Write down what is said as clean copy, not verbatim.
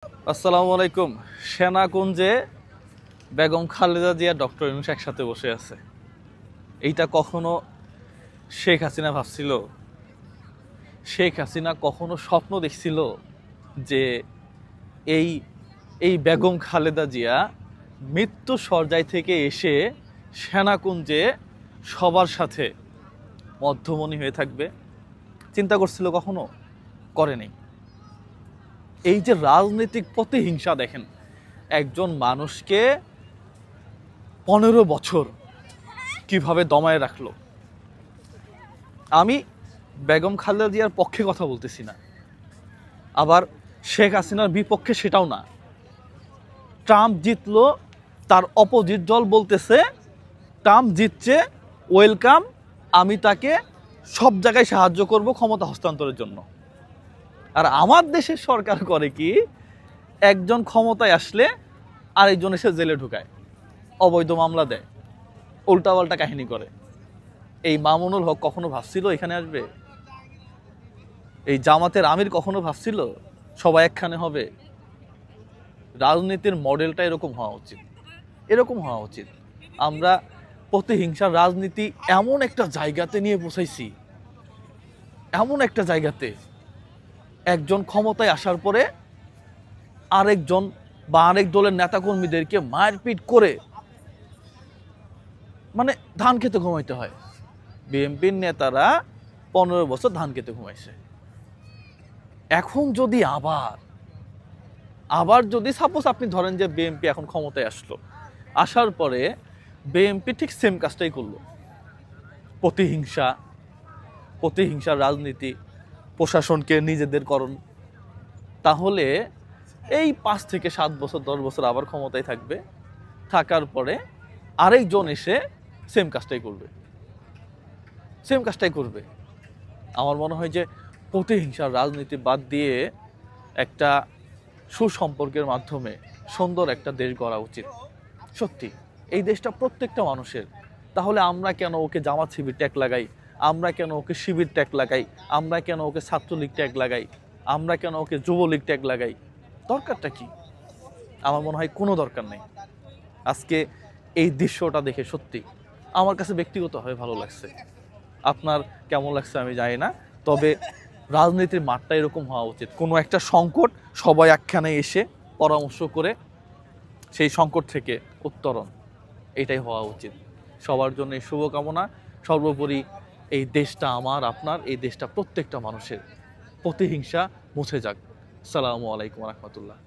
আসসালামু আলাইকুম। সেনাকুঞ্জে বেগম খালেদা জিয়া ডক্টর ইউনূস একসাথে বসে আছে। এইটা কখনো শেখ হাসিনা ভাবছিল? শেখ হাসিনা কখনো স্বপ্ন দেখছিল যে এই এই বেগম খালেদা জিয়া মৃত্যু শয্যায় থেকে এসে সেনাকুঞ্জে সবার সাথে মধ্যমণি হয়ে থাকবে? চিন্তা করছিল কখনো? করেনি। এই যে রাজনৈতিক প্রতিহিংসা দেখেন, একজন মানুষকে 15 বছর কিভাবে দমায় রাখলো। আমি বেগম খালেদা জিয়ার পক্ষে কথা বলতেছি না, আবার শেখ হাসিনার বিপক্ষে সেটাও না। ট্রাম্প জিতলো, তার অপোজিট দল বলতেছে ট্রাম্প জিতছে, ওয়েলকাম, আমি তাকে সব জায়গায় সাহায্য করব ক্ষমতা হস্তান্তরের জন্য। আর আমার দেশের সরকার করে কি, একজন ক্ষমতায় আসলে আরেকজন এসে জেলে ঢুকায়, অবৈধ মামলা দেয়, উল্টাপাল্টা কাহিনী করে। এই মামুনুল হক কখনো ভাবছিল এখানে আসবে? এই জামাতের আমির কখনো ভাবছিল সবাই একখানে হবে? রাজনীতির মডেলটা এরকম হওয়া উচিত, এরকম হওয়া উচিত। আমরা প্রতিহিংসার রাজনীতি এমন একটা জায়গাতে নিয়ে পৌঁছাইছি, এমন একটা জায়গাতে একজন ক্ষমতায় আসার পরে আরেকজন বা আরেক দলের নেতাকর্মীদেরকে মারপিট করে মানে ধান খেতে ঘুমাইতে হয়। বিএনপির নেতারা 15 বছর ধান খেতে ঘুমাইছে। এখন যদি আবার যদি সাপোজ আপনি ধরেন যে বিএনপি এখন ক্ষমতায় আসলো, আসার পরে বিএনপি ঠিক সেম কাজটাই করলো, প্রতিহিংসার রাজনীতি, প্রশাসনকে নিজেদের করণ, তাহলে এই 5 থেকে 7 বছর 10 বছর আবার ক্ষমতায় থাকবে, থাকার পরে আরেকজন এসে সেম কাজটাই করবে। আমার মনে হয় যে প্রতিহিংসার রাজনীতি বাদ দিয়ে একটা সুসম্পর্কের মাধ্যমে সুন্দর একটা দেশ গড়া উচিত। সত্যি এই দেশটা প্রত্যেকটা মানুষের। তাহলে আমরা কেন ওকে জামাত শিবির ট্যাগ লাগাই, আমরা কেন ওকে শিবির ট্যাগ লাগাই, আমরা কেন ওকে ছাত্রলীগ ট্যাগ লাগাই, আমরা কেন ওকে যুবলীগ ট্যাগ লাগাই? দরকারটা কি? আমার মনে হয় কোনো দরকার নেই। আজকে এই দৃশ্যটা দেখে সত্যি আমার কাছে ব্যক্তিগতভাবে ভালো লাগছে। আপনার কেমন লাগছে আমি জানি না, তবে রাজনীতির মাঠটা এরকম হওয়া উচিত। কোনো একটা সংকট সবাই একখানে এসে পরামর্শ করে সেই সংকট থেকে উত্তরণ, এটাই হওয়া উচিত। সবার জন্য শুভকামনা। সর্বোপরি এই দেশটা আমার, আপনার, এই দেশটা প্রত্যেকটা মানুষের। প্রতিহিংসা মুছে যাক। আসসালামু আলাইকুম রহমতুল্লাহ।